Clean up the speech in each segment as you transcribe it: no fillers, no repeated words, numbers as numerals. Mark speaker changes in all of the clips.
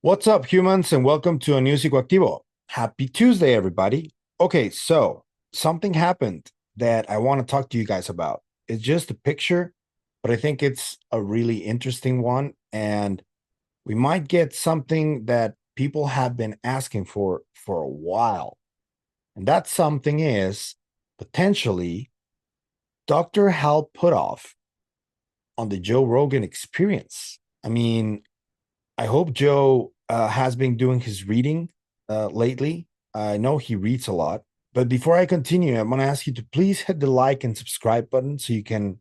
Speaker 1: What's up, humans, and welcome to a new Psicoactivo. Happy Tuesday, everybody. Okay, so something happened that I want to talk to you guys about. It's just a picture, but I think it's a really interesting one, and we might get something that people have been asking for a while. And that something is potentially Dr. Hal Puthoff on the Joe Rogan experience. I mean, I hope Joe has been doing his reading lately. I know he reads a lot. But before I continue, I'm going to ask you to please hit the like and subscribe button so you can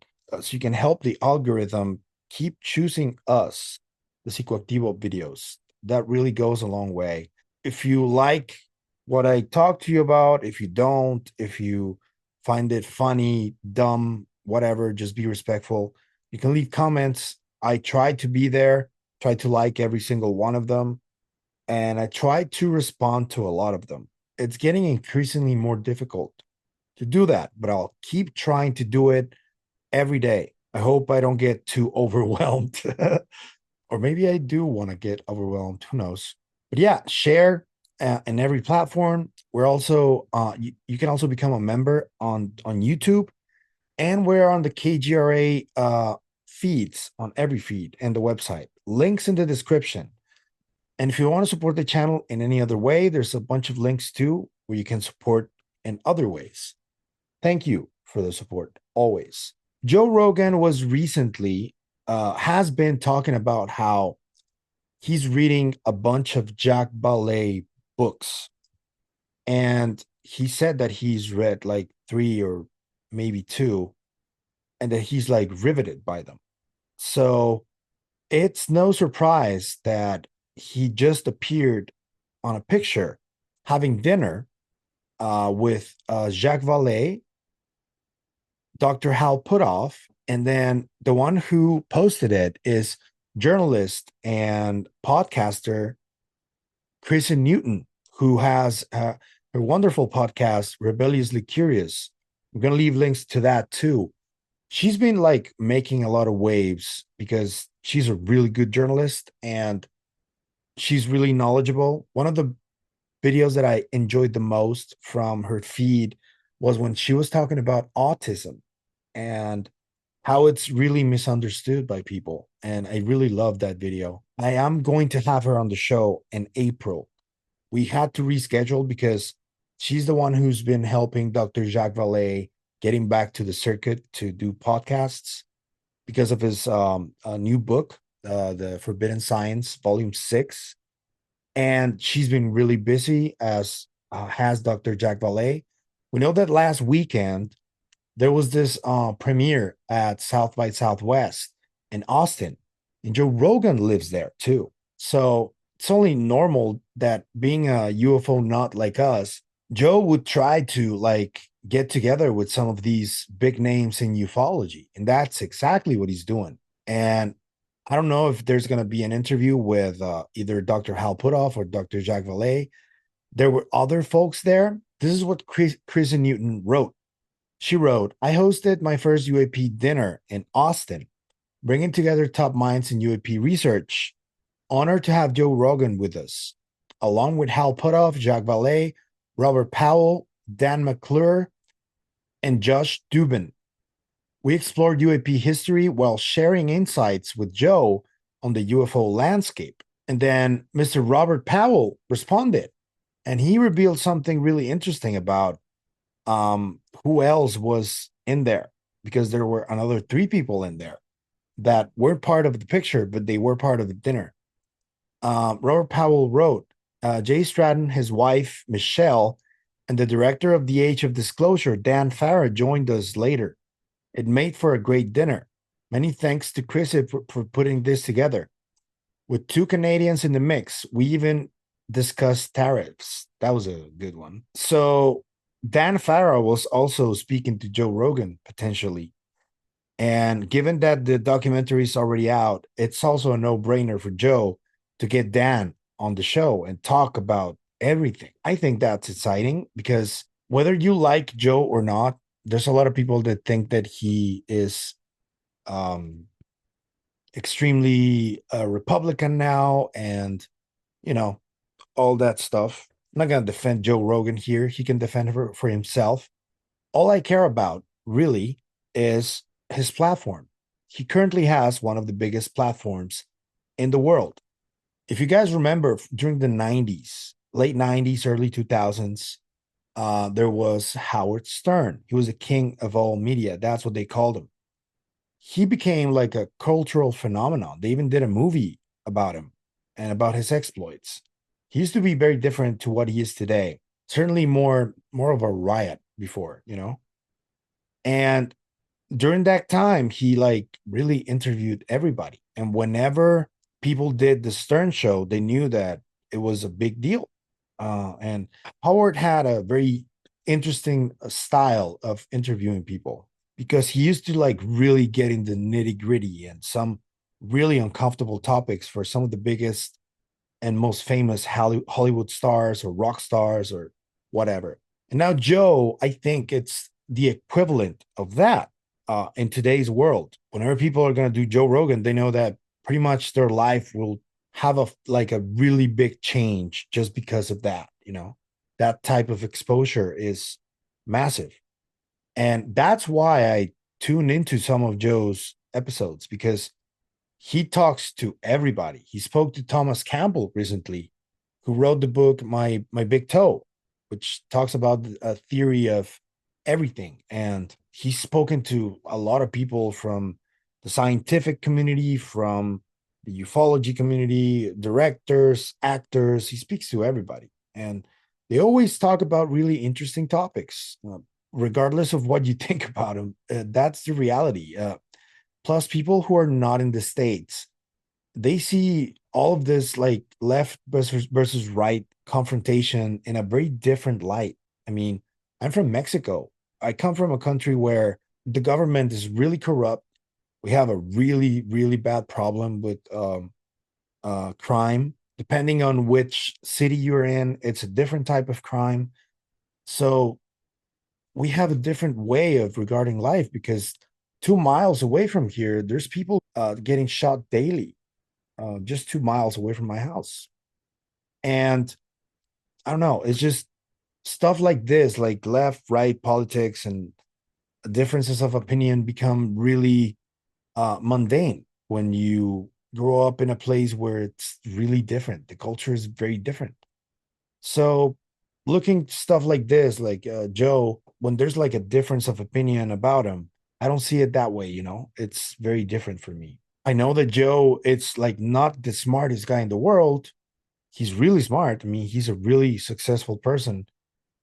Speaker 1: help the algorithm keep choosing us, the Psicoactivo videos. That really goes a long way. If you like what I talk to you about, if you don't, if you find it funny, dumb, whatever, just be respectful. You can leave comments. I try to be there, try to like every single one of them, and I try to respond to a lot of them. It's getting increasingly more difficult to do that, but I'll keep trying to do it every day. I hope I don't get too overwhelmed. Or maybe I do want to get overwhelmed. Who knows? But yeah, share in every platform. We're also you can also become a member on YouTube, and we're on the KGRA feeds on every feed and the website. Links in the description. And if you want to support the channel in any other way, there's a bunch of links too where you can support in other ways. Thank you for the support always. Joe Rogan was recently has been talking about how he's reading a bunch of Jacques Vallee books, and he said that he's read like three or maybe two, and that he's like riveted by them. So it's no surprise that he just appeared on a picture having dinner with Jacques Vallee, Dr. Hal Puthoff, and then the one who posted it is journalist and podcaster Chissy Newton, who has her wonderful podcast, Rebelliously Curious. I'm going to leave links to that too. She's been like making a lot of waves because she's a really good journalist and she's really knowledgeable. One of the videos that I enjoyed the most from her feed was when she was talking about autism and how it's really misunderstood by people. And I really love that video. I am going to have her on the show in April. We had to reschedule because she's the one who's been helping Dr. Jacques Vallee getting back to the circuit to do podcasts because of his new book, The Forbidden Science, Volume 6. And she's been really busy, as has Dr. Jacques Vallee. We know that last weekend there was this premiere at South by Southwest in Austin, and Joe Rogan lives there too. So it's only normal that being a UFO nut like us, Joe would try to like get together with some of these big names in ufology, and that's exactly what he's doing. And I don't know if there's going to be an interview with either Dr. Hal Puthoff or Dr. Jacques Vallee. There were other folks there. This is what Chrissy Newton wrote. She wrote, I hosted my first UAP dinner in Austin, bringing together top minds in UAP research. Honored to have Joe Rogan with us, along with Hal Puthoff, Jacques Vallee, Robert Powell, Dan McClure, and Josh Dubin. We explored UAP history while sharing insights with Joe on the UFO landscape. And then Mr. Robert Powell responded, and he revealed something really interesting about who else was in there, because there were another three people in there that weren't part of the picture, but they were part of the dinner. Robert Powell wrote, Jay Stratton, his wife, Michelle, and the director of the Age of Disclosure, Dan Farah, joined us later. It made for a great dinner. Many thanks to Chrissy for putting this together. With two Canadians in the mix, we even discussed tariffs. That was a good one. So Dan Farah was also speaking to Joe Rogan potentially. And given that the documentary is already out, it's also a no-brainer for Joe to get Dan on the show and talk about everything. I think that's exciting because whether you like Joe or not, there's a lot of people that think that he is extremely Republican now, and you know, all that stuff. I'm not gonna defend Joe Rogan here. He can defend her for himself. All I care about really is his platform. He currently has one of the biggest platforms in the world. If you guys remember during the 90s, late 90s, early 2000s, there was Howard Stern. He was the king of all media. That's what they called him. He became like a cultural phenomenon. They even did a movie about him and about his exploits. He used to be very different to what he is today. Certainly more of a riot before, you know. And during that time, he like really interviewed everybody. And whenever people did the Stern show, they knew that it was a big deal. And Howard had a very interesting style of interviewing people because he used to like really get in the nitty gritty and some really uncomfortable topics for some of the biggest and most famous Hollywood stars or rock stars or whatever. And now Joe, I think it's the equivalent of that in today's world. Whenever people are going to do Joe Rogan, they know that pretty much their life will have a like a really big change just because of that. You know, that type of exposure is massive, and that's why I tune into some of Joe's episodes because he talks to everybody. He spoke to Thomas Campbell recently, who wrote the book My Big Toe, which talks about a theory of everything. And he's spoken to a lot of people from the scientific community, from the ufology community, directors, actors. He speaks to everybody, and they always talk about really interesting topics, regardless of what you think about them. That's the reality. Plus, people who are not in the States, they see all of this like left versus right confrontation in a very different light. I mean, I'm from Mexico. I come from a country where the government is really corrupt. We have a really bad problem with crime. Depending on which city you're in, it's a different type of crime. So we have a different way of regarding life because 2 miles away from here, there's people getting shot daily, just 2 miles away from my house. And I don't know, it's just stuff like this, like left, right politics and differences of opinion become really mundane when you grow up in a place where it's really different. The culture is very different. So looking stuff like this, like Joe, when there's like a difference of opinion about him, I don't see it that way, you know? It's very different for me. I know that Joe, it's like not the smartest guy in the world. He's really smart. I mean, he's a really successful person,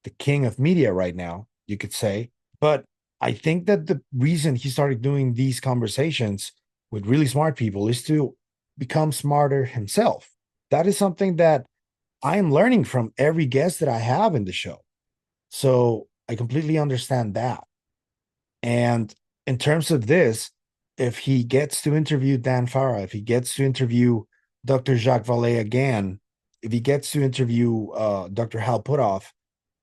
Speaker 1: the king of media right now, you could say. But I think that the reason he started doing these conversations with really smart people is to become smarter himself. That is something that I am learning from every guest that I have in the show. So I completely understand that. And in terms of this, if he gets to interview Dan Farah, if he gets to interview Dr. Jacques Vallee again, if he gets to interview Dr. Hal Puthoff,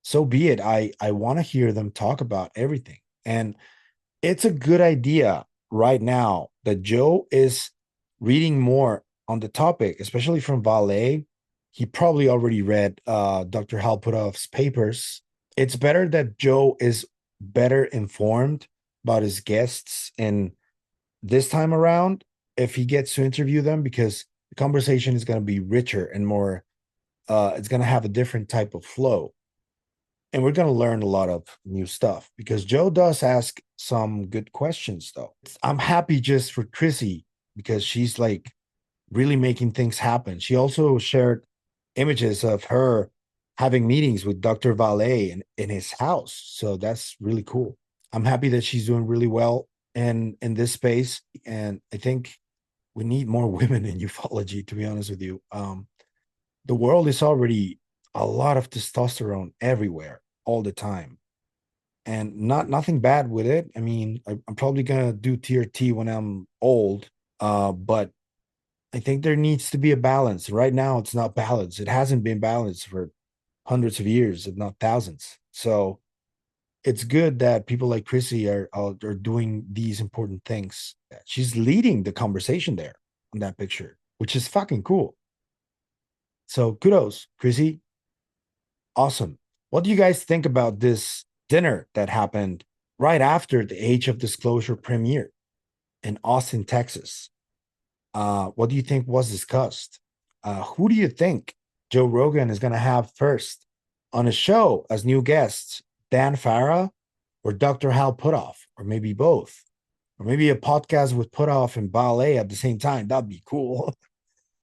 Speaker 1: so be it. I want to hear them talk about everything. And it's a good idea right now that Joe is reading more on the topic, especially from Vallee. He probably already read Dr. Hal Puthoff's papers. It's better that Joe is better informed about his guests and this time around if he gets to interview them because the conversation is going to be richer and more it's going to have a different type of flow, and we're going to learn a lot of new stuff because Joe does ask some good questions though. I'm happy just for Chrissy because she's like really making things happen. She also shared images of her having meetings with Dr. Vallee in his house, so that's really cool. I'm happy that she's doing really well in this space, and I think we need more women in ufology. To be honest with you, the world is already a lot of testosterone everywhere, all the time, and nothing bad with it. I mean, I'm probably gonna do TRT when I'm old, but I think there needs to be a balance. Right now, it's not balanced. It hasn't been balanced for hundreds of years, if not thousands. So it's good that people like Chrissy are doing these important things. She's leading the conversation there on that picture, which is fucking cool. So kudos, Chrissy. Awesome. What do you guys think about this dinner that happened right after the Age of Disclosure premiere in Austin, Texas? What do you think was discussed? Who do you think Joe Rogan is going to have first on his show as new guests? Dan Farah or Dr. Hal Puthoff, or maybe both? Or maybe a podcast with Puthoff and Vallee at the same time. That'd be cool.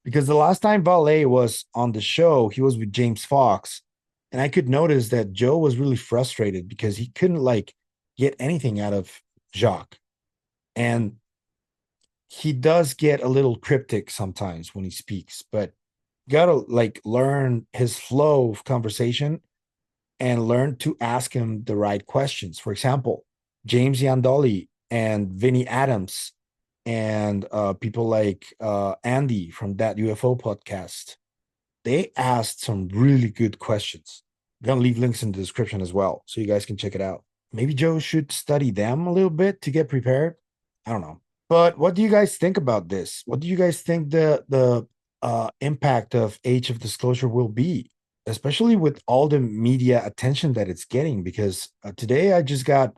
Speaker 1: Because the last time Vallee was on the show, he was with James Fox. And I could notice that Joe was really frustrated because he couldn't like get anything out of Jacques. And he does get a little cryptic sometimes when he speaks, but you gotta like learn his flow of conversation and learn to ask him the right questions. For example, James Yandoli and Vinny Adams and people like Andy from That UFO podcast, they asked some really good questions. I'm gonna leave links in the description as well, so you guys can check it out. Maybe Joe should study them a little bit to get prepared. I don't know. But what do you guys think about this? What do you guys think the impact of Age of Disclosure will be, especially with all the media attention that it's getting? Because today I just got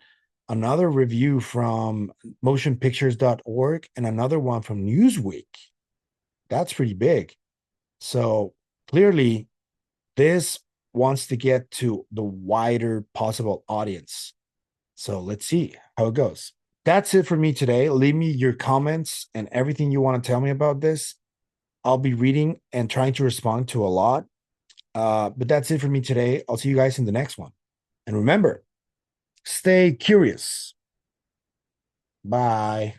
Speaker 1: another review from motionpictures.org and another one from Newsweek. That's pretty big. So clearly, this wants to get to the wider possible audience. So let's see how it goes. That's it for me today. Leave me your comments and everything you want to tell me about this. I'll be reading and trying to respond to a lot. But that's it for me today. I'll see you guys in the next one. And remember, stay curious. Bye.